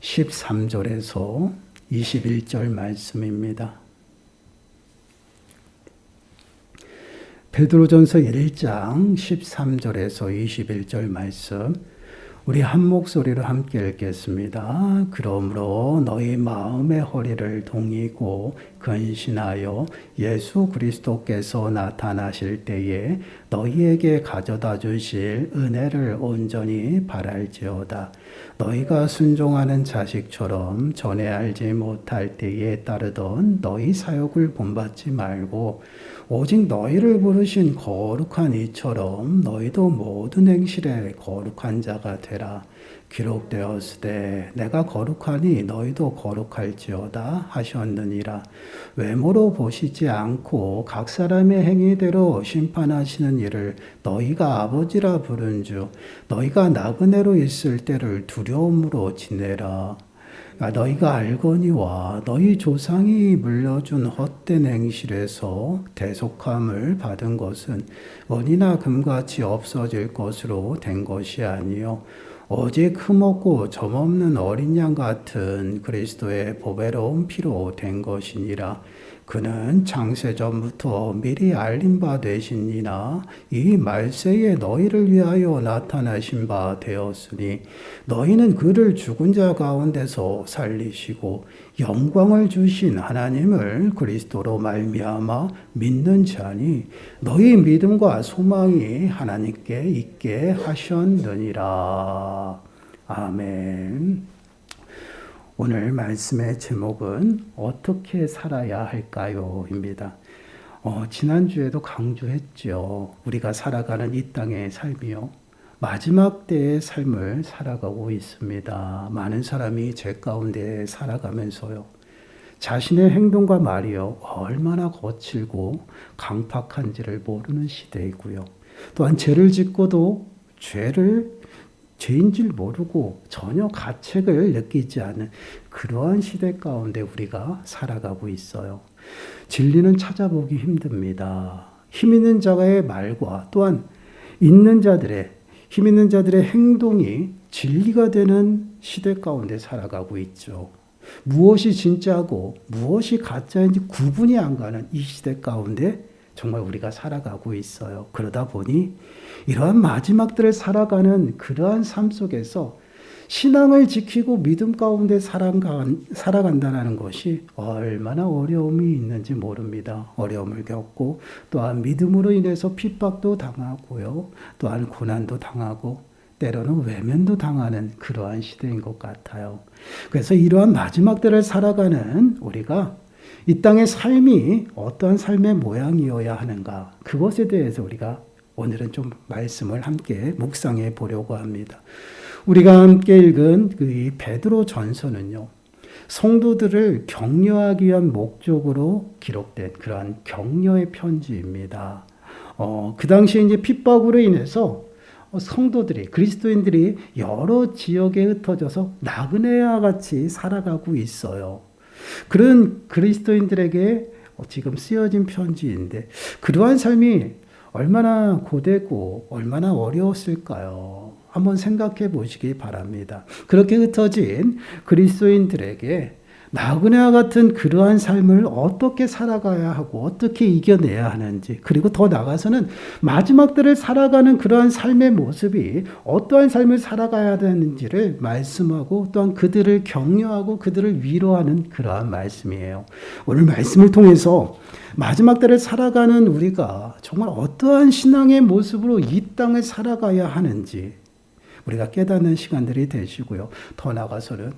13절에서 21절 말씀입니다. 베드로전서 1장 13절에서 21절 말씀, 우리 한 목소리로 함께 읽겠습니다. 그러므로 너희 마음의 허리를 동이고 근신하여 예수 그리스도께서 나타나실 때에 너희에게 가져다 주실 은혜를 온전히 바랄지어다. 너희가 순종하는 자식처럼 전에 알지 못할 때에 따르던 너희 사욕을 본받지 말고 오직 너희를 부르신 거룩한 이처럼 너희도 모든 행실에 거룩한 자가 되라. 기록되었으되 내가 거룩하니 너희도 거룩할지어다 하셨느니라. 외모로 보시지 않고 각 사람의 행위대로 심판하시는 이를 너희가 아버지라 부른 주 너희가 나그네로 있을 때를 두려움으로 지내라. 너희가 알거니와 너희 조상이 물려준 헛된 행실에서 대속함을 받은 것은 은이나 금같이 없어질 것으로 된 것이 아니요 오직 흠없고 점없는 어린 양 같은 그리스도의 보배로운 피로 된 것이니라. 그는 창세전부터 미리 알린 바 되시니나 이 말세에 너희를 위하여 나타나신 바 되었으니 너희는 그를 죽은 자 가운데서 살리시고 영광을 주신 하나님을 그리스도로 말미암아 믿는 자니 너희 믿음과 소망이 하나님께 있게 하셨느니라. 아멘. 오늘 말씀의 제목은 어떻게 살아야 할까요? 입니다. 지난주에도 강조했죠. 우리가 살아가는 이 땅의 삶이요. 마지막 때의 삶을 살아가고 있습니다. 많은 사람이 죄 가운데 살아가면서요. 자신의 행동과 말이요. 얼마나 거칠고 강팍한지를 모르는 시대이고요. 또한 죄를 짓고도 죄인 줄 모르고 전혀 가책을 느끼지 않은 그러한 시대 가운데 우리가 살아가고 있어요. 진리는 찾아보기 힘듭니다. 힘 있는 자의 말과 또한 힘 있는 자들의 행동이 진리가 되는 시대 가운데 살아가고 있죠. 무엇이 진짜고 무엇이 가짜인지 구분이 안 가는 이 시대 가운데 정말 우리가 살아가고 있어요. 그러다 보니 이러한 마지막들을 살아가는 그러한 삶 속에서 신앙을 지키고 믿음 가운데 살아간다는 것이 얼마나 어려움이 있는지 모릅니다. 어려움을 겪고 또한 믿음으로 인해서 핍박도 당하고요. 또한 고난도 당하고 때로는 외면도 당하는 그러한 시대인 것 같아요. 그래서 이러한 마지막들을 살아가는 우리가 이 땅의 삶이 어떠한 삶의 모양이어야 하는가, 그것에 대해서 우리가 오늘은 좀 말씀을 함께 묵상해 보려고 합니다. 우리가 함께 읽은 이 베드로 전서는요, 성도들을 격려하기 위한 목적으로 기록된 그러한 격려의 편지입니다. 그 당시에 이제 핍박으로 인해서 성도들이, 그리스도인들이 여러 지역에 흩어져서 나그네와 같이 살아가고 있어요. 그런 그리스도인들에게 지금 쓰여진 편지인데 그러한 삶이 얼마나 고되고 얼마나 어려웠을까요? 한번 생각해 보시기 바랍니다. 그렇게 흩어진 그리스도인들에게 나그네와 같은 그러한 삶을 어떻게 살아가야 하고 어떻게 이겨내야 하는지, 그리고 더 나아가서는 마지막 때를 살아가는 그러한 삶의 모습이 어떠한 삶을 살아가야 되는지를 말씀하고 또한 그들을 격려하고 그들을 위로하는 그러한 말씀이에요. 오늘 말씀을 통해서 마지막 때를 살아가는 우리가 정말 어떠한 신앙의 모습으로 이 땅을 살아가야 하는지 우리가 깨닫는 시간들이 되시고요. 더 나아가서는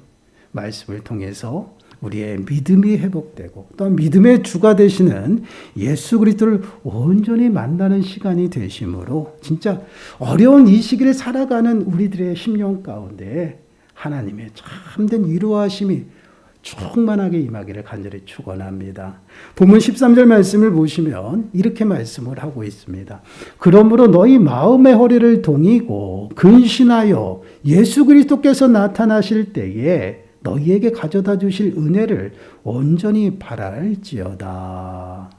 말씀을 통해서 우리의 믿음이 회복되고 또한 믿음의 주가 되시는 예수 그리스도를 온전히 만나는 시간이 되심으로 진짜 어려운 이 시기를 살아가는 우리들의 심령 가운데 하나님의 참된 위로하심이 충만하게 임하기를 간절히 축원합니다. 본문 13절 말씀을 보시면 이렇게 말씀을 하고 있습니다. 그러므로 너희 마음의 허리를 동이고 근신하여 예수 그리스도께서 나타나실 때에 너희에게 가져다 주실 은혜를 온전히 바랄지어다.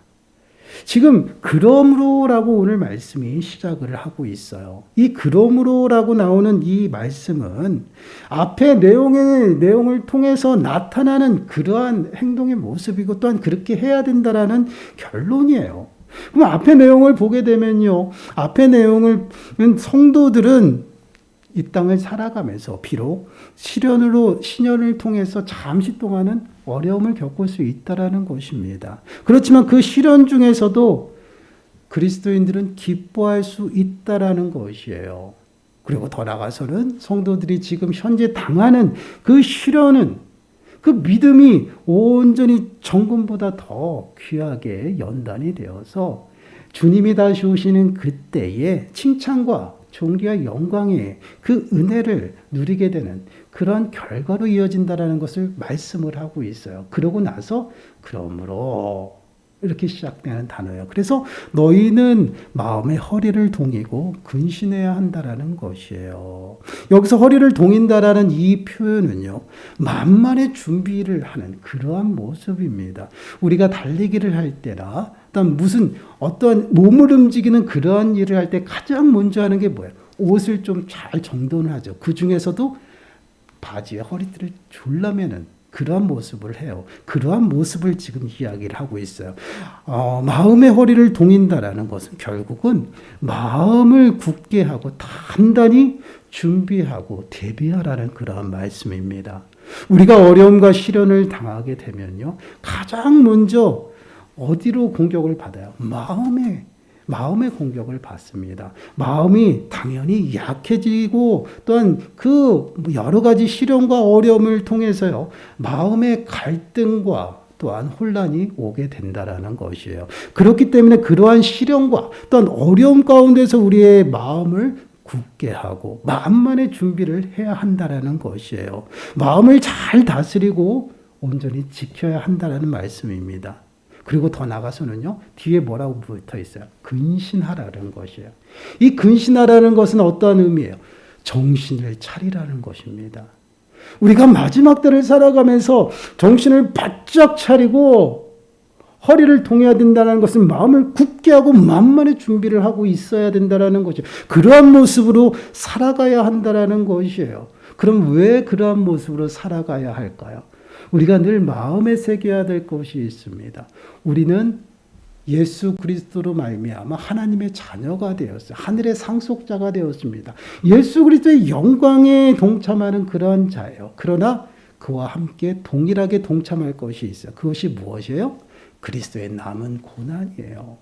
지금 그러므로라고 오늘 말씀이 시작을 하고 있어요. 이 그러므로라고 나오는 이 말씀은 앞의 내용을 통해서 나타나는 그러한 행동의 모습이고 또한 그렇게 해야 된다라는 결론이에요. 그럼 앞의 내용을 보게 되면요. 앞의 내용은 성도들은 이 땅을 살아가면서 비록 시련을 통해서 잠시 동안은 어려움을 겪을 수 있다라는 것입니다. 그렇지만 그 시련 중에서도 그리스도인들은 기뻐할 수 있다라는 것이에요. 그리고 더 나아가서는 성도들이 지금 현재 당하는 그 시련은 그 믿음이 온전히 정금보다 더 귀하게 연단이 되어서 주님이 다시 오시는 그때에 칭찬과 존귀와 영광의 그 은혜를 누리게 되는 그런 결과로 이어진다라는 것을 말씀을 하고 있어요. 그러고 나서 그러므로 이렇게 시작되는 단어예요. 그래서 너희는 마음의 허리를 동이고 근신해야 한다라는 것이에요. 여기서 허리를 동인다라는 이 표현은요, 만만의 준비를 하는 그러한 모습입니다. 우리가 달리기를 할 때나 어떤 몸을 움직이는 그러한 일을 할 때 가장 먼저 하는 게 뭐예요? 옷을 좀 잘 정돈을 하죠. 그 중에서도 바지에 허리띠를 졸라매는 그러한 모습을 해요. 그러한 모습을 지금 이야기를 하고 있어요. 마음의 허리를 동인다라는 것은 결국은 마음을 굳게 하고 단단히 준비하고 대비하라는 그러한 말씀입니다. 우리가 어려움과 시련을 당하게 되면요, 가장 먼저 어디로 공격을 받아요? 마음의 공격을 받습니다. 마음이 당연히 약해지고 또한 그 여러 가지 시련과 어려움을 통해서요, 마음의 갈등과 또한 혼란이 오게 된다라는 것이에요. 그렇기 때문에 그러한 시련과 또한 어려움 가운데서 우리의 마음을 굳게 하고 만만의 준비를 해야 한다라는 것이에요. 마음을 잘 다스리고 온전히 지켜야 한다라는 말씀입니다. 그리고 더 나가서는요, 뒤에 뭐라고 붙어 있어요? 근신하라는 것이에요. 이 근신하라는 것은 어떠한 의미예요? 정신을 차리라는 것입니다. 우리가 마지막 때를 살아가면서 정신을 바짝 차리고 허리를 동여야 된다는 것은 마음을 굳게 하고 만만의 준비를 하고 있어야 된다는 것이에요. 그러한 모습으로 살아가야 한다는 것이에요. 그럼 왜 그러한 모습으로 살아가야 할까요? 우리가 늘 마음에 새겨야 될 것이 있습니다. 우리는 예수 그리스도로 말미암아 하나님의 자녀가 되었어요. 하늘의 상속자가 되었습니다. 예수 그리스도의 영광에 동참하는 그러한 자예요. 그러나 그와 함께 동일하게 동참할 것이 있어요. 그것이 무엇이에요? 그리스도의 남은 고난이에요.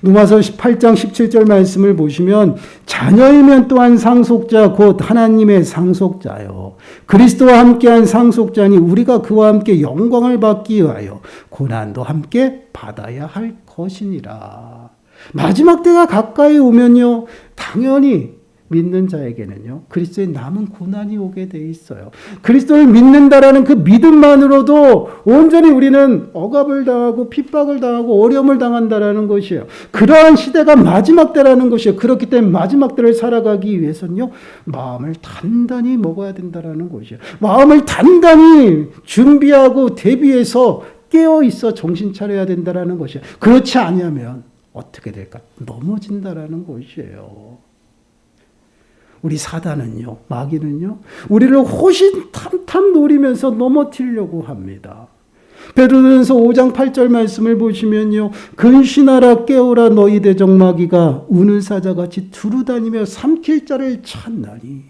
로마서 18장 17절 말씀을 보시면 자녀이면 또한 상속자 곧 하나님의 상속자요. 그리스도와 함께한 상속자니 우리가 그와 함께 영광을 받기 위하여 고난도 함께 받아야 할 것이니라. 마지막 때가 가까이 오면요, 당연히 믿는 자에게는요, 그리스도의 남은 고난이 오게 돼 있어요. 그리스도를 믿는다라는 그 믿음만으로도 온전히 우리는 억압을 당하고 핍박을 당하고 어려움을 당한다라는 것이에요. 그러한 시대가 마지막 때라는 것이에요. 그렇기 때문에 마지막 때를 살아가기 위해서는요, 마음을 단단히 먹어야 된다라는 것이에요. 마음을 단단히 준비하고 대비해서 깨어 있어 정신 차려야 된다라는 것이에요. 그렇지 않으면 어떻게 될까? 넘어진다라는 것이에요. 우리 사단은요, 마귀는요, 우리를 호신탐탐 노리면서 넘어뜨리려고 합니다. 베드로전서 5장 8절 말씀을 보시면요, 근신하라 깨우라 너희 대적 마귀가 우는 사자같이 두루다니며 삼킬 자를 찾나니.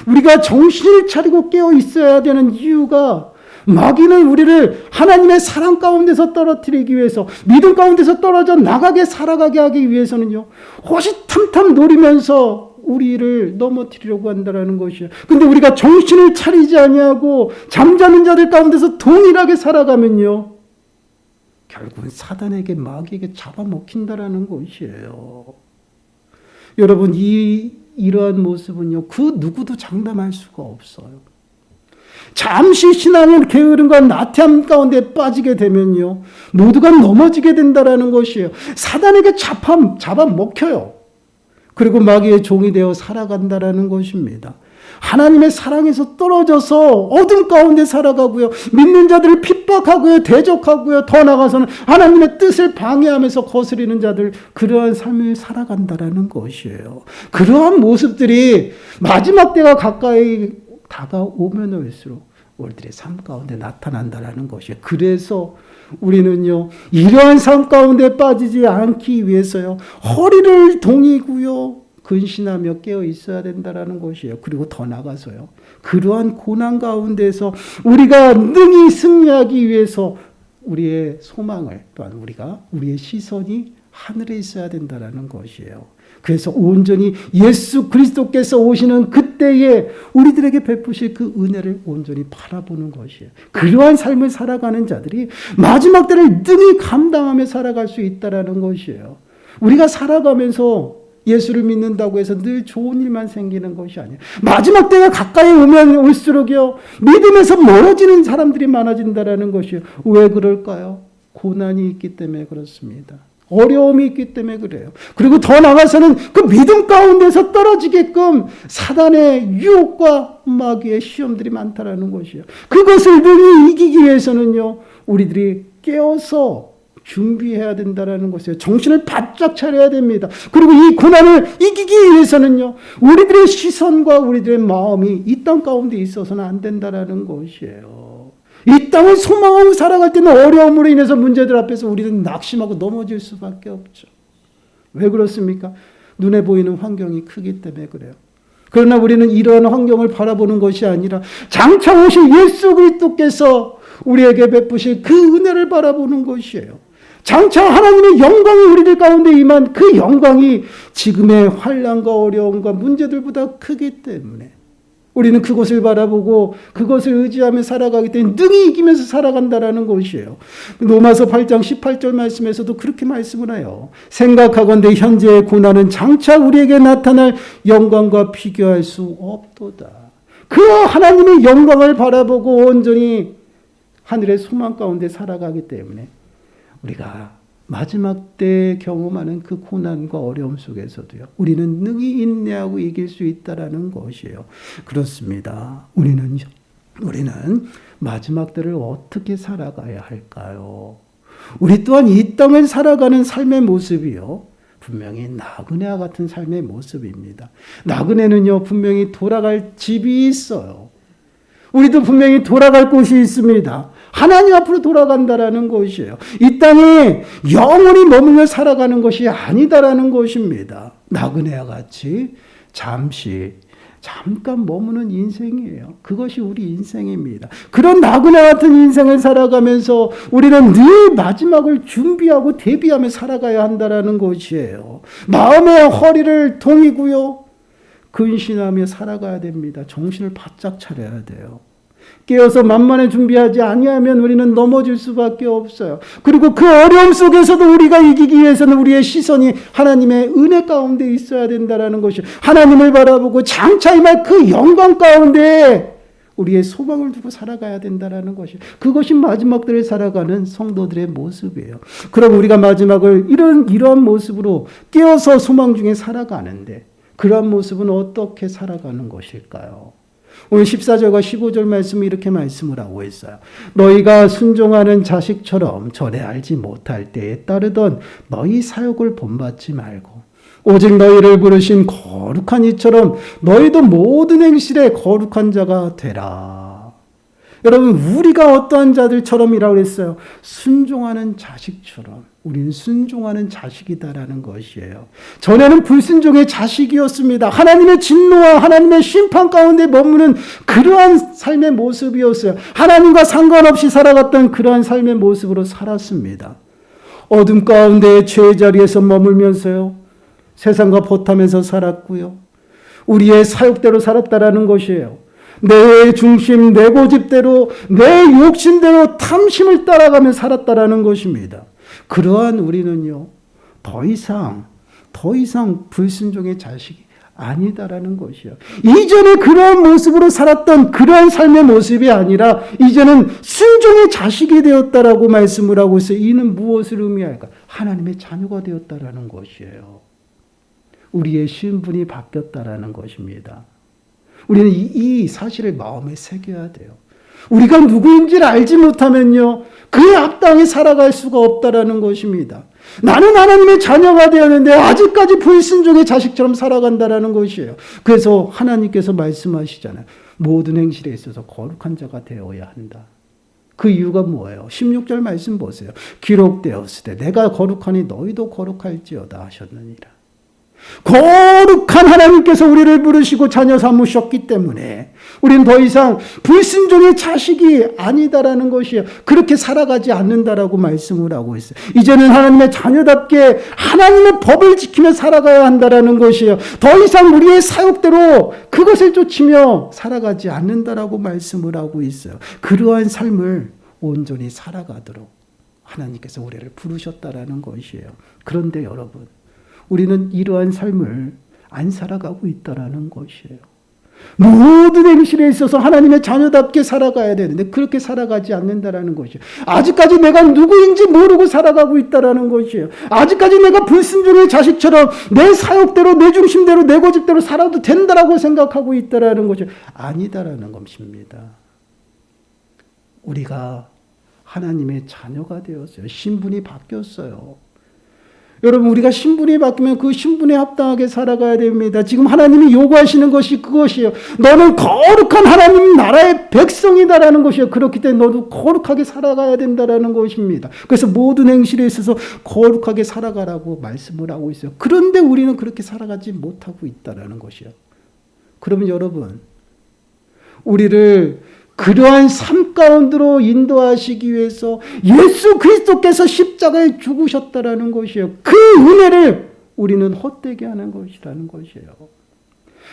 우리가 정신을 차리고 깨어 있어야 되는 이유가, 마귀는 우리를 하나님의 사랑 가운데서 떨어뜨리기 위해서, 믿음 가운데서 떨어져 나가게 살아가게 하기 위해서는요, 호시탐탐 노리면서 우리를 넘어뜨리려고 한다는 것이에요. 근데 우리가 정신을 차리지 아니하고 잠자는 자들 가운데서 동일하게 살아가면요, 결국은 사단에게 마귀에게 잡아먹힌다라는 것이에요. 여러분, 이러한 모습은요, 그 누구도 장담할 수가 없어요. 잠시 신앙을 게으름과 나태함 가운데 빠지게 되면요, 모두가 넘어지게 된다는 것이에요. 사단에게 잡아먹혀요. 그리고 마귀의 종이 되어 살아간다라는 것입니다. 하나님의 사랑에서 떨어져서 어둠 가운데 살아가고요. 믿는 자들을 핍박하고요. 대적하고요. 더 나아가서는 하나님의 뜻을 방해하면서 거스리는 자들, 그러한 삶을 살아간다라는 것이에요. 그러한 모습들이 마지막 때가 가까이 다가오면 올수록 우리들의 삶 가운데 나타난다라는 것이에요. 그래서 우리는요, 이러한 삶 가운데 빠지지 않기 위해서요, 허리를 동이고요, 근신하며 깨어 있어야 된다라는 것이에요. 그리고 더 나가서요, 그러한 고난 가운데서 우리가 능히 승리하기 위해서 우리의 소망을, 또한 우리의 시선이 하늘에 있어야 된다라는 것이에요. 그래서 온전히 예수 그리스도께서 오시는 그때에 우리들에게 베푸실 그 은혜를 온전히 바라보는 것이에요. 그러한 삶을 살아가는 자들이 마지막 때를 능히 감당하며 살아갈 수 있다라는 것이에요. 우리가 살아가면서 예수를 믿는다고 해서 늘 좋은 일만 생기는 것이 아니에요. 마지막 때가 가까이 오면 올수록요, 믿음에서 멀어지는 사람들이 많아진다라는 것이에요. 왜 그럴까요? 고난이 있기 때문에 그렇습니다. 어려움이 있기 때문에 그래요. 그리고 더 나아가서는 그 믿음 가운데서 떨어지게끔 사단의 유혹과 마귀의 시험들이 많다라는 것이에요. 그것을 능히 이기기 위해서는요, 우리들이 깨어서 준비해야 된다라는 것이에요. 정신을 바짝 차려야 됩니다. 그리고 이 고난을 이기기 위해서는요, 우리들의 시선과 우리들의 마음이 이 땅 가운데 있어서는 안 된다라는 것이에요. 이 땅을 소망하고 살아갈 때는 어려움으로 인해서 문제들 앞에서 우리는 낙심하고 넘어질 수밖에 없죠. 왜 그렇습니까? 눈에 보이는 환경이 크기 때문에 그래요. 그러나 우리는 이러한 환경을 바라보는 것이 아니라 장차 오실 예수 그리스도께서 우리에게 베푸실 그 은혜를 바라보는 것이에요. 장차 하나님의 영광이 우리들 가운데 임한 그 영광이 지금의 환난과 어려움과 문제들보다 크기 때문에 우리는 그것을 바라보고 그것을 의지하며 살아가기 때문에 능히 이기면서 살아간다라는 것이에요. 로마서 8장 18절 말씀에서도 그렇게 말씀을 해요. 생각하건대 현재의 고난은 장차 우리에게 나타날 영광과 비교할 수 없도다. 그 하나님의 영광을 바라보고 온전히 하늘의 소망 가운데 살아가기 때문에 우리가 마지막 때 경험하는 그 고난과 어려움 속에서도요, 우리는 능히 인내하고 이길 수 있다라는 것이에요. 그렇습니다. 우리는 마지막 때를 어떻게 살아가야 할까요? 우리 또한 이 땅을 살아가는 삶의 모습이요, 분명히 나그네와 같은 삶의 모습입니다. 나그네는요, 분명히 돌아갈 집이 있어요. 우리도 분명히 돌아갈 곳이 있습니다. 하나님 앞으로 돌아간다라는 것이에요. 이 땅에 영원히 머물며 살아가는 것이 아니다라는 것입니다. 나그네와 같이 잠깐 머무는 인생이에요. 그것이 우리 인생입니다. 그런 나그네 같은 인생을 살아가면서 우리는 늘 마지막을 준비하고 대비하며 살아가야 한다라는 것이에요. 마음의 허리를 동이고요, 근신하며 살아가야 됩니다. 정신을 바짝 차려야 돼요. 깨어서 만만에 준비하지 아니하면 우리는 넘어질 수밖에 없어요. 그리고 그 어려움 속에서도 우리가 이기기 위해서는 우리의 시선이 하나님의 은혜 가운데 있어야 된다는 것이에요. 하나님을 바라보고 장차 임할 그 영광 가운데 우리의 소망을 두고 살아가야 된다는 것이에요. 그것이 마지막 때를 살아가는 성도들의 모습이에요. 그럼 우리가 마지막을 이러한 모습으로 깨어서 소망 중에 살아가는데, 그러한 모습은 어떻게 살아가는 것일까요? 오늘 14절과 15절 말씀이 이렇게 말씀을 하고 있어요. 너희가 순종하는 자식처럼 전에 알지 못할 때에 따르던 너희 사욕을 본받지 말고 오직 너희를 부르신 거룩한 이처럼 너희도 모든 행실에 거룩한 자가 되라. 여러분, 우리가 어떠한 자들처럼이라고 했어요? 순종하는 자식처럼. 우리는 순종하는 자식이다라는 것이에요. 전에는 불순종의 자식이었습니다. 하나님의 진노와 하나님의 심판 가운데 머무는 그러한 삶의 모습이었어요. 하나님과 상관없이 살아갔던 그러한 삶의 모습으로 살았습니다. 어둠 가운데 죄의 자리에서 머물면서요, 세상과 보탐에서 살았고요, 우리의 사욕대로 살았다라는 것이에요. 내 중심, 내 고집대로, 내 욕심대로 탐심을 따라가며 살았다라는 것입니다. 그러한 우리는요, 더 이상 불순종의 자식이 아니다라는 것이요. 이전에 그러한 모습으로 살았던 그러한 삶의 모습이 아니라 이제는 순종의 자식이 되었다라고 말씀을 하고 있어요. 이는 무엇을 의미할까? 하나님의 자녀가 되었다라는 것이에요. 우리의 신분이 바뀌었다라는 것입니다. 우리는 이 사실을 마음에 새겨야 돼요. 우리가 누구인지를 알지 못하면요, 그에 합당히 살아갈 수가 없다라는 것입니다. 나는 하나님의 자녀가 되었는데 아직까지 불순종의 자식처럼 살아간다라는 것이에요. 그래서 하나님께서 말씀하시잖아요. 모든 행실에 있어서 거룩한 자가 되어야 한다. 그 이유가 뭐예요? 16절 말씀 보세요. 기록되었을 때 내가 거룩하니 너희도 거룩할지어다 하셨느니라. 거룩한 하나님께서 우리를 부르시고 자녀 삼으셨기 때문에 우리는 더 이상 불순종의 자식이 아니다라는 것이에요. 그렇게 살아가지 않는다라고 말씀을 하고 있어요. 이제는 하나님의 자녀답게 하나님의 법을 지키며 살아가야 한다라는 것이에요. 더 이상 우리의 사욕대로 그것을 쫓으며 살아가지 않는다라고 말씀을 하고 있어요. 그러한 삶을 온전히 살아가도록 하나님께서 우리를 부르셨다라는 것이에요. 그런데 여러분, 우리는 이러한 삶을 안 살아가고 있다라는 것이에요. 모든 행실에 있어서 하나님의 자녀답게 살아가야 되는데 그렇게 살아가지 않는다라는 것이에요. 아직까지 내가 누구인지 모르고 살아가고 있다라는 것이에요. 아직까지 내가 불순종의 자식처럼 내 사욕대로, 내 중심대로, 내 고집대로 살아도 된다라고 생각하고 있다라는 것이에요. 아니다라는 것입니다. 우리가 하나님의 자녀가 되었어요. 신분이 바뀌었어요. 여러분, 우리가 신분이 바뀌면 그 신분에 합당하게 살아가야 됩니다. 지금 하나님이 요구하시는 것이 그것이에요. 너는 거룩한 하나님 나라의 백성이다라는 것이에요. 그렇기 때문에 너도 거룩하게 살아가야 된다라는 것입니다. 그래서 모든 행실에 있어서 거룩하게 살아가라고 말씀을 하고 있어요. 그런데 우리는 그렇게 살아가지 못하고 있다라는 것이에요. 그러면 여러분, 우리를 그러한 삶 가운데로 인도하시기 위해서 예수 그리스도께서 십자가에 죽으셨다라는 것이에요. 그 은혜를 우리는 헛되게 하는 것이라는 것이에요.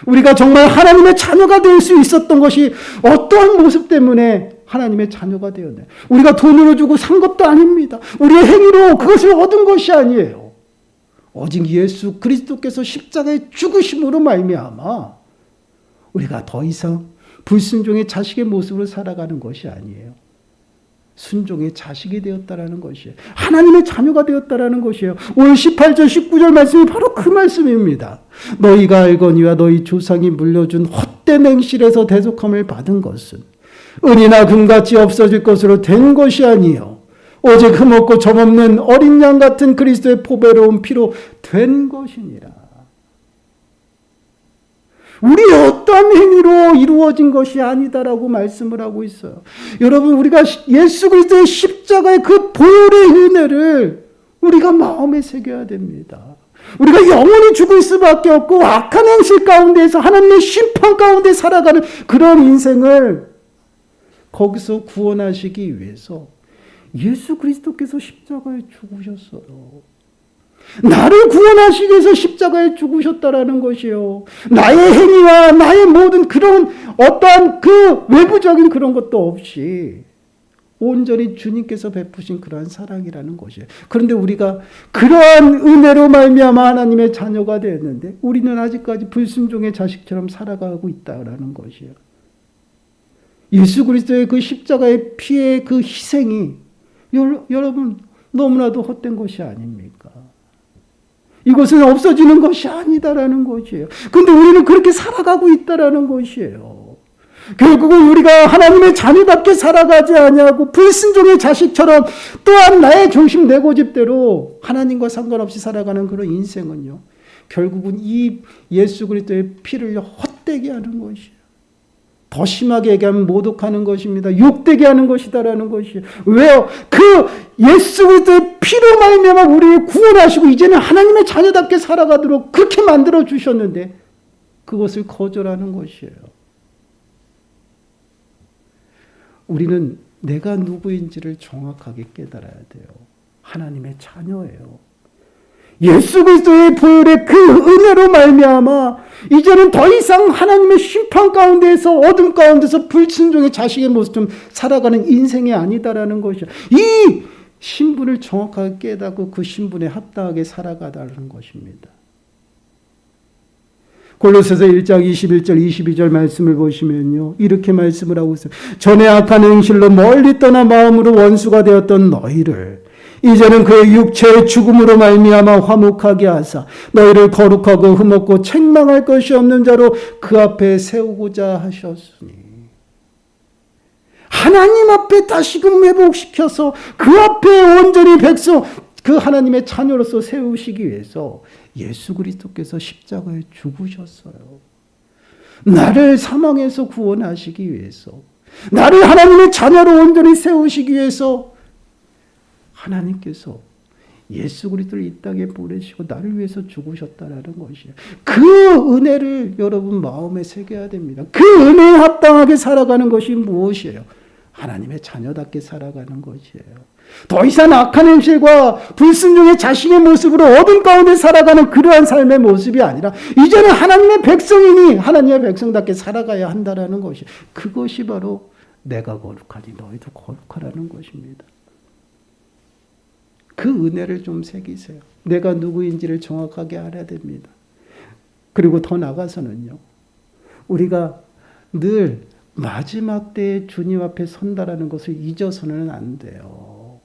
우리가 정말 하나님의 자녀가 될 수 있었던 것이 어떠한 모습 때문에 하나님의 자녀가 되었나요? 우리가 돈으로 주고 산 것도 아닙니다. 우리의 행위로 그것을 얻은 것이 아니에요. 오직 예수 그리스도께서 십자가에 죽으심으로 말미암아 우리가 더 이상 불순종의 자식의 모습으로 살아가는 것이 아니에요. 순종의 자식이 되었다라는 것이에요. 하나님의 자녀가 되었다라는 것이에요. 오늘 18절 19절 말씀이 바로 그 말씀입니다. 너희가 알거니와 너희 조상이 물려준 헛된 행실에서 대속함을 받은 것은 은이나 금같이 없어질 것으로 된 것이 아니요 오직 흠없고 점없는 어린 양 같은 그리스도의 보배로운 피로 된 것이니라. 우리의 어떠한 행위로 이루어진 것이 아니다라고 말씀을 하고 있어요. 여러분, 우리가 예수 그리스도의 십자가의 그 보혈의 은혜를 우리가 마음에 새겨야 됩니다. 우리가 영원히 죽을 수밖에 없고 악한 행실 가운데에서 하나님의 심판 가운데 살아가는 그런 인생을 거기서 구원하시기 위해서 예수 그리스도께서 십자가에 죽으셨어요. 나를 구원하시기 위해서 십자가에 죽으셨다라는 것이요. 나의 행위와 나의 모든 그런 어떠한 그 외부적인 그런 것도 없이 온전히 주님께서 베푸신 그러한 사랑이라는 것이에요. 그런데 우리가 그러한 은혜로 말미암아 하나님의 자녀가 되었는데 우리는 아직까지 불순종의 자식처럼 살아가고 있다라는 것이에요. 예수 그리스도의 그 십자가의 피의 그 희생이 여러분 너무나도 헛된 것이 아닙니까? 이것은 없어지는 것이 아니다라는 것이에요. 그런데 우리는 그렇게 살아가고 있다라는 것이에요. 결국은 우리가 하나님의 자녀답게 살아가지 아니하고 불순종의 자식처럼 또한 나의 중심 내 고집대로 하나님과 상관없이 살아가는 그런 인생은요, 결국은 이 예수 그리스도의 피를 헛되게 하는 것이에요. 더 심하게 얘기하면 모독하는 것입니다. 욕되게 하는 것이다라는 것이에요. 왜요? 그 예수 그리스도의 피로 말미암아 우리를 구원하시고 이제는 하나님의 자녀답게 살아가도록 그렇게 만들어 주셨는데 그것을 거절하는 것이에요. 우리는 내가 누구인지를 정확하게 깨달아야 돼요. 하나님의 자녀예요. 예수 그리스도의 보혈의 그 은혜로 말미암아 이제는 더 이상 하나님의 심판 가운데에서 어둠 가운데서 불순종의 자식의 모습처럼 살아가는 인생이 아니다라는 것이죠. 이 신분을 정확하게 깨닫고 그 신분에 합당하게 살아가다는 것입니다. 골로새서 1장 21절 22절 말씀을 보시면요, 이렇게 말씀을 하고 있어요. 전에 악한 행실로 멀리 떠나 마음으로 원수가 되었던 너희를 이제는 그의 육체의 죽음으로 말미암아 화목하게 하사 너희를 거룩하고 흠없고 책망할 것이 없는 자로 그 앞에 세우고자 하셨으니. 하나님 앞에 다시금 회복시켜서 그 앞에 온전히 백성, 그 하나님의 자녀로서 세우시기 위해서 예수 그리스도께서 십자가에 죽으셨어요. 나를 사망에서 구원하시기 위해서, 나를 하나님의 자녀로 온전히 세우시기 위해서 하나님께서 예수 그리스도를 이 땅에 보내시고 나를 위해서 죽으셨다라는 것이에요. 그 은혜를 여러분 마음에 새겨야 됩니다. 그 은혜에 합당하게 살아가는 것이 무엇이에요? 하나님의 자녀답게 살아가는 것이에요. 더 이상 악한 행실과 불순종의 자신의 모습으로 어둠 가운데 살아가는 그러한 삶의 모습이 아니라 이제는 하나님의 백성이니 하나님의 백성답게 살아가야 한다라는 것이, 그것이 바로 내가 거룩하니 너희도 거룩하라는 것입니다. 그 은혜를 좀 새기세요. 내가 누구인지를 정확하게 알아야 됩니다. 그리고 더 나가서는요, 우리가 늘 마지막 때에 주님 앞에 선다라는 것을 잊어서는 안 돼요.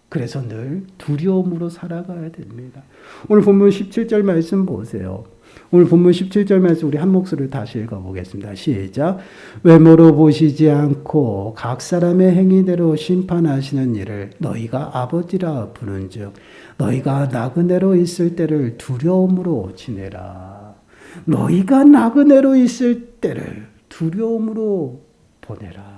그래서 늘 두려움으로 살아가야 됩니다. 오늘 본문 17절 말씀 보세요. 오늘 본문 17절 말씀 우리 한 목소리로 다시 읽어보겠습니다. 시작. 외모로 보시지 않고 각 사람의 행위대로 심판하시는 이를 너희가 아버지라 부른즉 너희가 나그네로 있을 때를 두려움으로 지내라. 너희가 나그네로 있을 때를 두려움으로 보내라.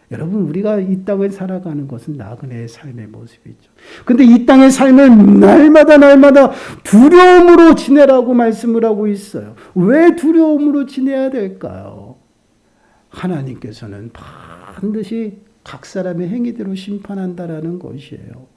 여러분, 우리가 이 땅을 살아가는 것은 나그네의 삶의 모습이죠. 근데 이 땅의 삶을 날마다 두려움으로 지내라고 말씀을 하고 있어요. 왜 두려움으로 지내야 될까요? 하나님께서는 반드시 각 사람의 행위대로 심판한다라는 것이에요.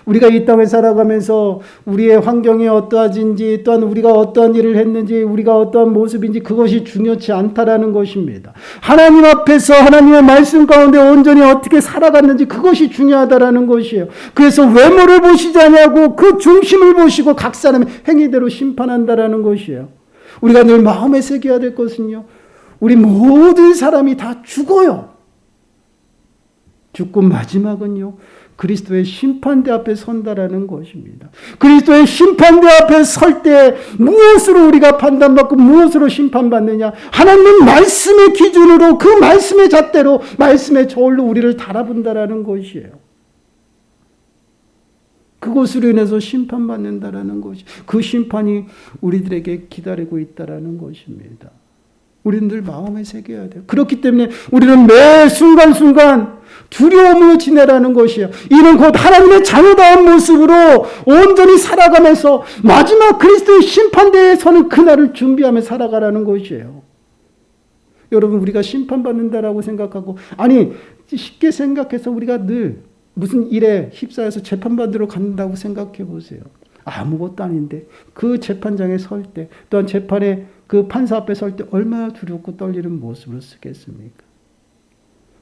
우리가 이 땅을 살아가면서 우리의 환경이 어떠한지, 또한 우리가 어떠한 일을 했는지, 우리가 어떠한 모습인지 그것이 중요치 않다라는 것입니다. 하나님 앞에서 하나님의 말씀 가운데 온전히 어떻게 살아갔는지 그것이 중요하다라는 것이에요. 그래서 외모를 보시지 않냐고 그 중심을 보시고 각 사람의 행위대로 심판한다라는 것이에요. 우리가 늘 마음에 새겨야 될 것은요, 우리 모든 사람이 다 죽어요. 죽고 마지막은요, 그리스도의 심판대 앞에 선다라는 것입니다. 그리스도의 심판대 앞에 설 때 무엇으로 우리가 판단받고 무엇으로 심판받느냐? 하나님 말씀의 기준으로, 그 말씀의 잣대로, 말씀의 저울로 우리를 달아본다라는 것이에요. 그것으로 인해서 심판받는다라는 것이, 그 심판이 우리들에게 기다리고 있다라는 것입니다. 우리는 늘 마음에 새겨야 돼요. 그렇기 때문에 우리는 매 순간순간 두려움으로 지내라는 것이에요. 이는 곧 하나님의 자녀다운 모습으로 온전히 살아가면서 마지막 그리스도의 심판대에 서는 그날을 준비하며 살아가라는 것이에요. 여러분, 우리가 심판받는다라고 생각하고, 아니 쉽게 생각해서 우리가 늘 무슨 일에 휩싸여서 재판받으러 간다고 생각해 보세요. 아무것도 아닌데 그 재판장에 설 때, 또한 재판에 그 판사 앞에 설 때 얼마나 두렵고 떨리는 모습으로 쓰겠습니까?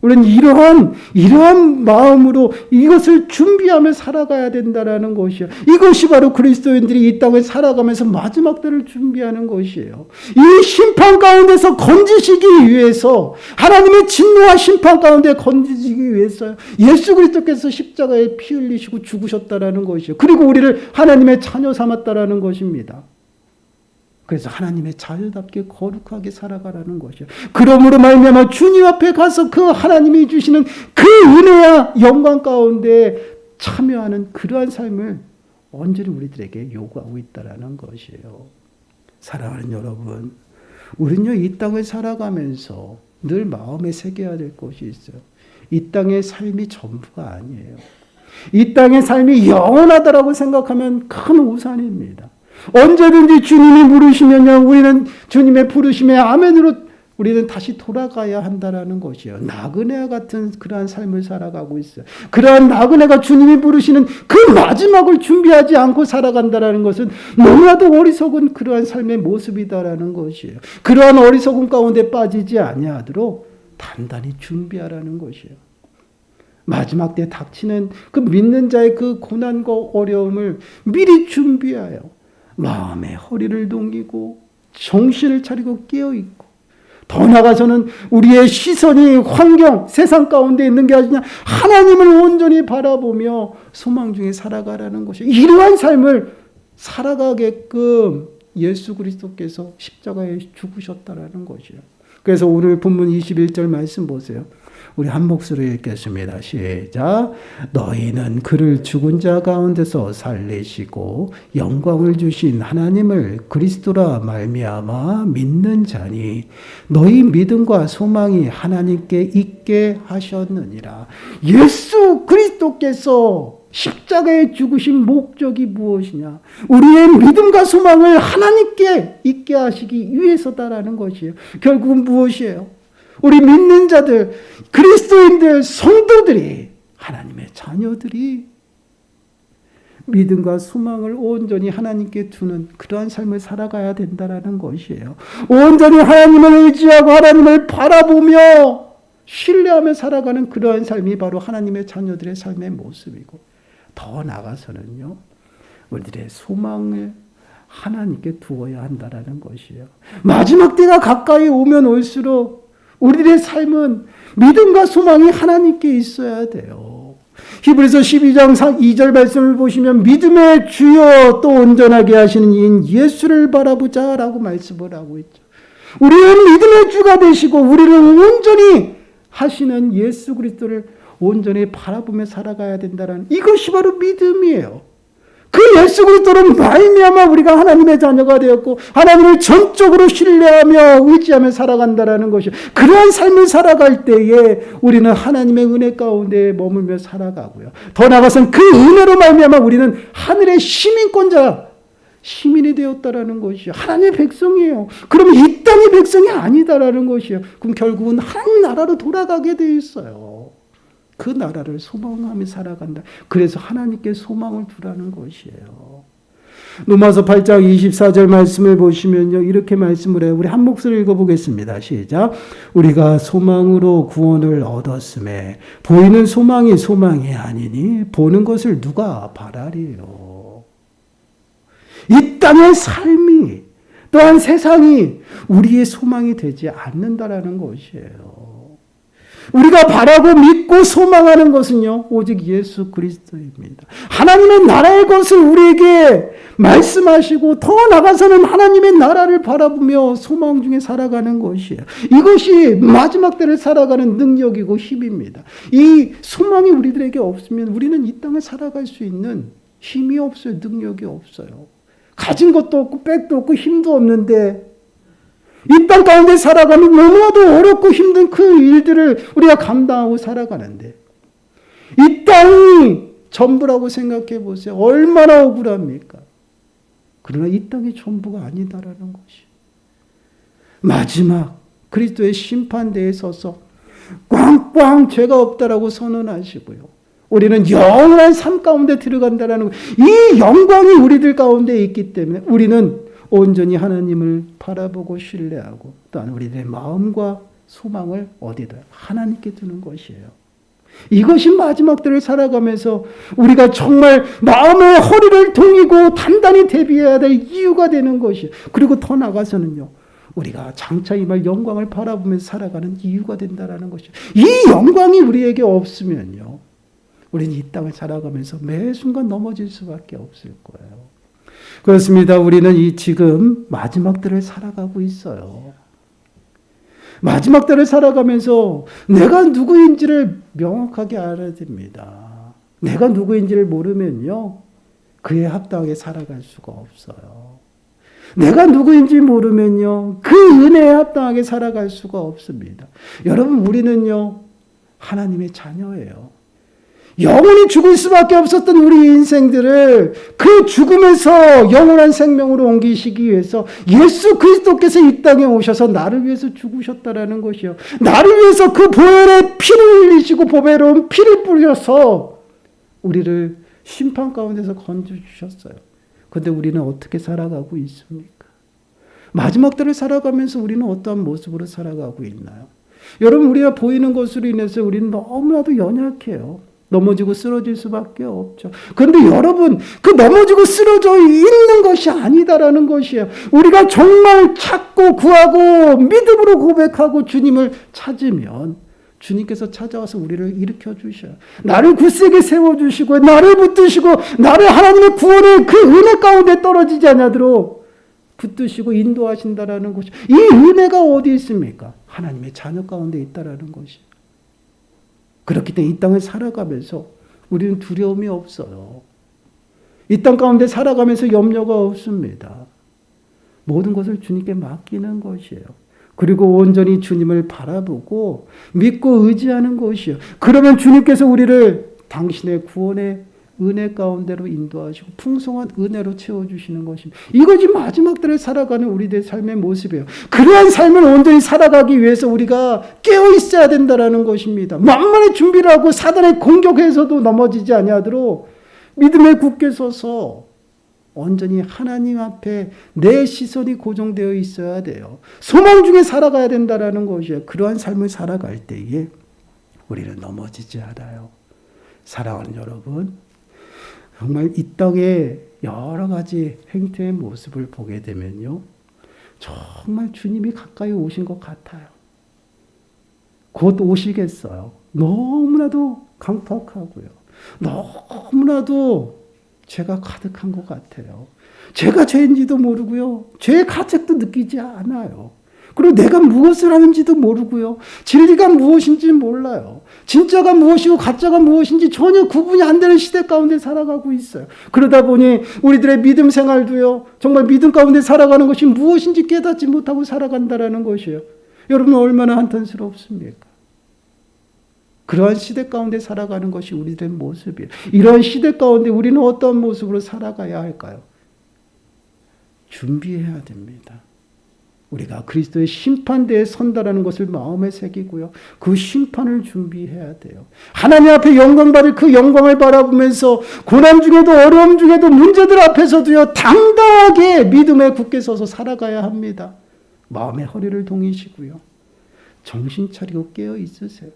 우리는 이러한 마음으로 이것을 준비하며 살아가야 된다라는 것이에요. 이것이 바로 그리스도인들이 이 땅을 살아가면서 마지막 때를 준비하는 것이에요. 이 심판 가운데서 건지시기 위해서, 하나님의 진노와 심판 가운데 건지시기 위해서 예수 그리스도께서 십자가에 피 흘리시고 죽으셨다라는 것이에요. 그리고 우리를 하나님의 자녀 삼았다라는 것입니다. 그래서 하나님의 자녀답게 거룩하게 살아가라는 것이요. 그러므로 말미암아 주님 앞에 가서 그 하나님이 주시는 그 은혜와 영광 가운데 참여하는 그러한 삶을 온전히 우리들에게 요구하고 있다라는 것이에요. 사랑하는 여러분, 우리는요, 이 땅을 살아가면서 늘 마음에 새겨야 될 것이 있어요. 이 땅의 삶이 전부가 아니에요. 이 땅의 삶이 영원하다라고 생각하면 큰 오산입니다. 언제든지 주님이 부르시면요, 우리는 주님의 부르심에 아멘으로 우리는 다시 돌아가야 한다라는 것이에요. 나그네와 같은 그러한 삶을 살아가고 있어요. 그러한 나그네가 주님이 부르시는 그 마지막을 준비하지 않고 살아간다라는 것은 너무나도 어리석은 그러한 삶의 모습이다라는 것이에요. 그러한 어리석음 가운데 빠지지 아니하도록 단단히 준비하라는 것이에요. 마지막 때 닥치는 그 믿는 자의 그 고난과 어려움을 미리 준비하여 마음의 허리를 동이고 정신을 차리고 깨어있고 더 나아가서는 우리의 시선이 환경, 세상 가운데 있는 게 아니라 하나님을 온전히 바라보며 소망 중에 살아가라는 것이에요. 이러한 삶을 살아가게끔 예수 그리스도께서 십자가에 죽으셨다라는 것이에요. 그래서 오늘 본문 21절 말씀 보세요. 우리 한 목소리 읽겠습니다. 시작. 너희는 그를 죽은 자 가운데서 살리시고 영광을 주신 하나님을 그리스도라 말미암아 믿는 자니 너희 믿음과 소망이 하나님께 있게 하셨느니라. 예수 그리스도께서 십자가에 죽으신 목적이 무엇이냐? 우리의 믿음과 소망을 하나님께 있게 하시기 위해서다라는 것이에요. 결국은 무엇이에요? 우리 믿는 자들, 그리스도인들, 성도들이, 하나님의 자녀들이 믿음과 소망을 온전히 하나님께 두는 그러한 삶을 살아가야 된다라는 것이에요. 온전히 하나님을 의지하고 하나님을 바라보며 신뢰하며 살아가는 그러한 삶이 바로 하나님의 자녀들의 삶의 모습이고, 더 나아가서는요, 우리들의 소망을 하나님께 두어야 한다라는 것이에요. 마지막 때가 가까이 오면 올수록 우리들의 삶은 믿음과 소망이 하나님께 있어야 돼요. 히브리서 12장 2절 말씀을 보시면 믿음의 주여 또 온전하게 하시는 이인 예수를 바라보자 라고 말씀을 하고 있죠. 우리는 믿음의 주가 되시고 우리를 온전히 하시는 예수 그리스도를 온전히 바라보며 살아가야 된다는 이것이 바로 믿음이에요. 그 예수 그리스도로 말미암아 우리가 하나님의 자녀가 되었고 하나님을 전적으로 신뢰하며 의지하며 살아간다라는 것이요. 그러한 삶을 살아갈 때에 우리는 하나님의 은혜 가운데 머물며 살아가고요. 더 나아가서는 그 은혜로 말미암아 우리는 하늘의 시민권자, 시민이 되었다라는 것이요. 하나님의 백성이에요. 그러면 이 땅의 백성이 아니다라는 것이요. 그럼 결국은 한 나라로 돌아가게 되어 있어요. 그 나라를 소망하며 살아간다. 그래서 하나님께 소망을 두라는 것이에요. 로마서 8장 24절 말씀을 보시면요, 이렇게 말씀을 해요. 우리 한 목소리 읽어보겠습니다. 시작. 우리가 소망으로 구원을 얻었음에 보이는 소망이 소망이 아니니 보는 것을 누가 바라리요. 이 땅의 삶이 또한 세상이 우리의 소망이 되지 않는다라는 것이에요. 우리가 바라고 믿고 소망하는 것은요, 오직 예수 그리스도입니다. 하나님의 나라의 것을 우리에게 말씀하시고 더 나아가서는 하나님의 나라를 바라보며 소망 중에 살아가는 것이에요. 이것이 마지막 때를 살아가는 능력이고 힘입니다. 이 소망이 우리들에게 없으면 우리는 이 땅을 살아갈 수 있는 힘이 없어요. 능력이 없어요. 가진 것도 없고 백도 없고 힘도 없는데 이 땅 가운데 살아가면 너무나도 어렵고 힘든 그 일들을 우리가 감당하고 살아가는데 이 땅이 전부라고 생각해 보세요. 얼마나 억울합니까? 그러나 이 땅이 전부가 아니다라는 것이 마지막 그리스도의 심판대에 서서 꽝꽝 죄가 없다라고 선언하시고요. 우리는 영원한 삶 가운데 들어간다라는 이 영광이 우리들 가운데 있기 때문에 우리는 온전히 하나님을 바라보고 신뢰하고 또한 우리들의 마음과 소망을 어디다 하나님께 두는 것이에요. 이것이 마지막 때를 살아가면서 우리가 정말 마음의 허리를 동이고 단단히 대비해야 될 이유가 되는 것이에요. 그리고 더 나아가서는요, 우리가 장차 임할 영광을 바라보면서 살아가는 이유가 된다는 것이에요. 이 영광이 우리에게 없으면요, 우리는 이 땅을 살아가면서 매 순간 넘어질 수밖에 없을 거예요. 그렇습니다. 우리는 이 지금 마지막 때를 살아가고 있어요. 마지막 때를 살아가면서 내가 누구인지를 명확하게 알아야 됩니다. 내가 누구인지를 모르면요, 그에 합당하게 살아갈 수가 없어요. 내가 누구인지 모르면요, 그 은혜에 합당하게 살아갈 수가 없습니다. 여러분, 우리는요, 하나님의 자녀예요. 영원히 죽을 수밖에 없었던 우리 인생들을 그 죽음에서 영원한 생명으로 옮기시기 위해서 예수 그리스도께서 이 땅에 오셔서 나를 위해서 죽으셨다라는 것이요. 나를 위해서 그 보혈의 피를 흘리시고 보배로운 피를 뿌려서 우리를 심판 가운데서 건져주셨어요. 그런데 우리는 어떻게 살아가고 있습니까? 마지막 때를 살아가면서 우리는 어떠한 모습으로 살아가고 있나요? 여러분, 우리가 보이는 것으로 인해서 우리는 너무나도 연약해요. 넘어지고 쓰러질 수밖에 없죠. 그런데 여러분, 그 넘어지고 쓰러져 있는 것이 아니다라는 것이에요. 우리가 정말 찾고 구하고 믿음으로 고백하고 주님을 찾으면 주님께서 찾아와서 우리를 일으켜 주셔요. 나를 굳세게 세워주시고 나를 붙드시고 나를 하나님의 구원의 그 은혜 가운데 떨어지지 않도록 붙드시고 인도하신다라는 것이, 이 은혜가 어디 있습니까? 하나님의 자녀 가운데 있다라는 것이. 그렇기 때문에 이 땅을 살아가면서 우리는 두려움이 없어요. 이 땅 가운데 살아가면서 염려가 없습니다. 모든 것을 주님께 맡기는 것이에요. 그리고 온전히 주님을 바라보고 믿고 의지하는 것이에요. 그러면 주님께서 우리를 당신의 구원의 은혜 가운데로 인도하시고 풍성한 은혜로 채워주시는 것입니다. 이것이 마지막 때를 살아가는 우리들의 삶의 모습이에요. 그러한 삶을 온전히 살아가기 위해서 우리가 깨어 있어야 된다는 것입니다. 만만의 준비를 하고 사단의 공격에서도 넘어지지 아니하도록 믿음에 굳게 서서 온전히 하나님 앞에 내 시선이 고정되어 있어야 돼요. 소망 중에 살아가야 된다는 것이에요. 그러한 삶을 살아갈 때에 우리는 넘어지지 않아요. 사랑하는 여러분, 정말 이 땅에 여러 가지 행태의 모습을 보게 되면요, 정말 주님이 가까이 오신 것 같아요. 곧 오시겠어요. 너무나도 강팍하고요. 너무나도 죄가 가득한 것 같아요. 죄가 죄인지도 모르고요. 죄의 가책도 느끼지 않아요. 그리고 내가 무엇을 하는지도 모르고요. 진리가 무엇인지 몰라요. 진짜가 무엇이고 가짜가 무엇인지 전혀 구분이 안 되는 시대 가운데 살아가고 있어요. 그러다 보니 우리들의 믿음 생활도요, 정말 믿음 가운데 살아가는 것이 무엇인지 깨닫지 못하고 살아간다라는 것이에요. 여러분 얼마나 한탄스럽습니까? 그러한 시대 가운데 살아가는 것이 우리들의 모습이에요. 이러한 시대 가운데 우리는 어떤 모습으로 살아가야 할까요? 준비해야 됩니다. 우리가 그리스도의 심판대에 선다라는 것을 마음에 새기고요. 그 심판을 준비해야 돼요. 하나님 앞에 영광 받을 그 영광을 바라보면서 고난 중에도 어려움 중에도 문제들 앞에서도요, 당당하게 믿음에 굳게 서서 살아가야 합니다. 마음의 허리를 동이시고요. 정신 차리고 깨어 있으세요.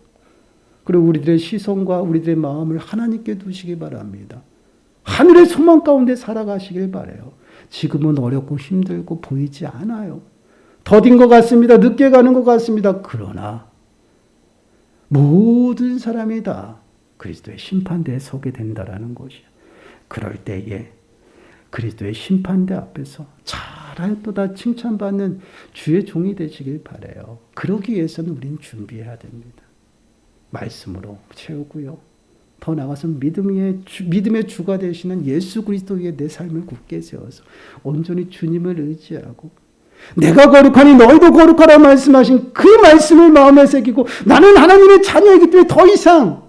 그리고 우리들의 시선과 우리들의 마음을 하나님께 두시기 바랍니다. 하늘의 소망 가운데 살아가시길 바라요. 지금은 어렵고 힘들고 보이지 않아요. 더딘 것 같습니다. 늦게 가는 것 같습니다. 그러나 모든 사람이 다 그리스도의 심판대에 서게 된다라는 것이에요. 그럴 때에 그리스도의 심판대 앞에서 잘하였도다 칭찬받는 주의 종이 되시길 바라요. 그러기 위해서는 우리는 준비해야 됩니다. 말씀으로 채우고요. 더 나아가서 믿음의 주가 되시는 예수 그리스도 위에 내 삶을 굳게 세워서 온전히 주님을 의지하고, 내가 거룩하니 너희도 거룩하라 말씀하신 그 말씀을 마음에 새기고, 나는 하나님의 자녀이기 때문에 더 이상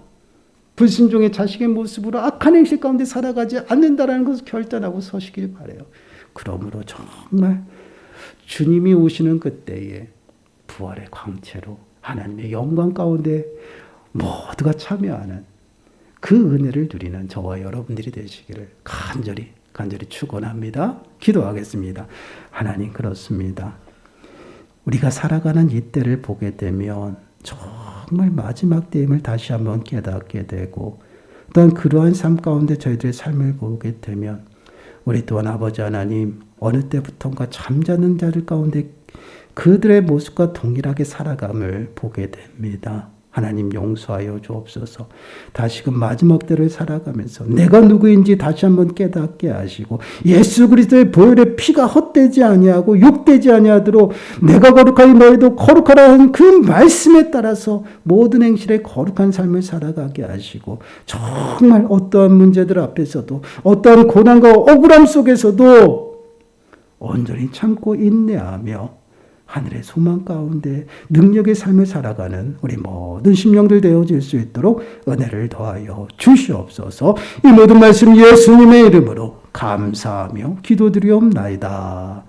불순종의 자식의 모습으로 악한 행실 가운데 살아가지 않는다라는 것을 결단하고 서시길 바라요. 그러므로 정말 주님이 오시는 그때에 부활의 광채로 하나님의 영광 가운데 모두가 참여하는 그 은혜를 누리는 저와 여러분들이 되시기를 간절히 축원합니다. 기도하겠습니다. 하나님, 그렇습니다. 우리가 살아가는 이 때를 보게 되면 정말 마지막 때임을 다시 한번 깨닫게 되고, 또한 그러한 삶 가운데 저희들의 삶을 보게 되면 우리 또한 아버지 하나님, 어느 때부턴가 잠자는 자들 가운데 그들의 모습과 동일하게 살아감을 보게 됩니다. 하나님, 용서하여 주옵소서. 다시금 마지막 때를 살아가면서 내가 누구인지 다시 한번 깨닫게 하시고, 예수 그리스도의 보혈의 피가 헛되지 아니하고 욕되지 아니하도록 내가 거룩하니 너희도 거룩하라는 그 말씀에 따라서 모든 행실에 거룩한 삶을 살아가게 하시고, 정말 어떠한 문제들 앞에서도 어떠한 고난과 억울함 속에서도 온전히 참고 인내하며 하늘의 소망 가운데 능력의 삶을 살아가는 우리 모든 심령들 되어질 수 있도록 은혜를 더하여 주시옵소서. 이 모든 말씀 예수님의 이름으로 감사하며 기도드리옵나이다.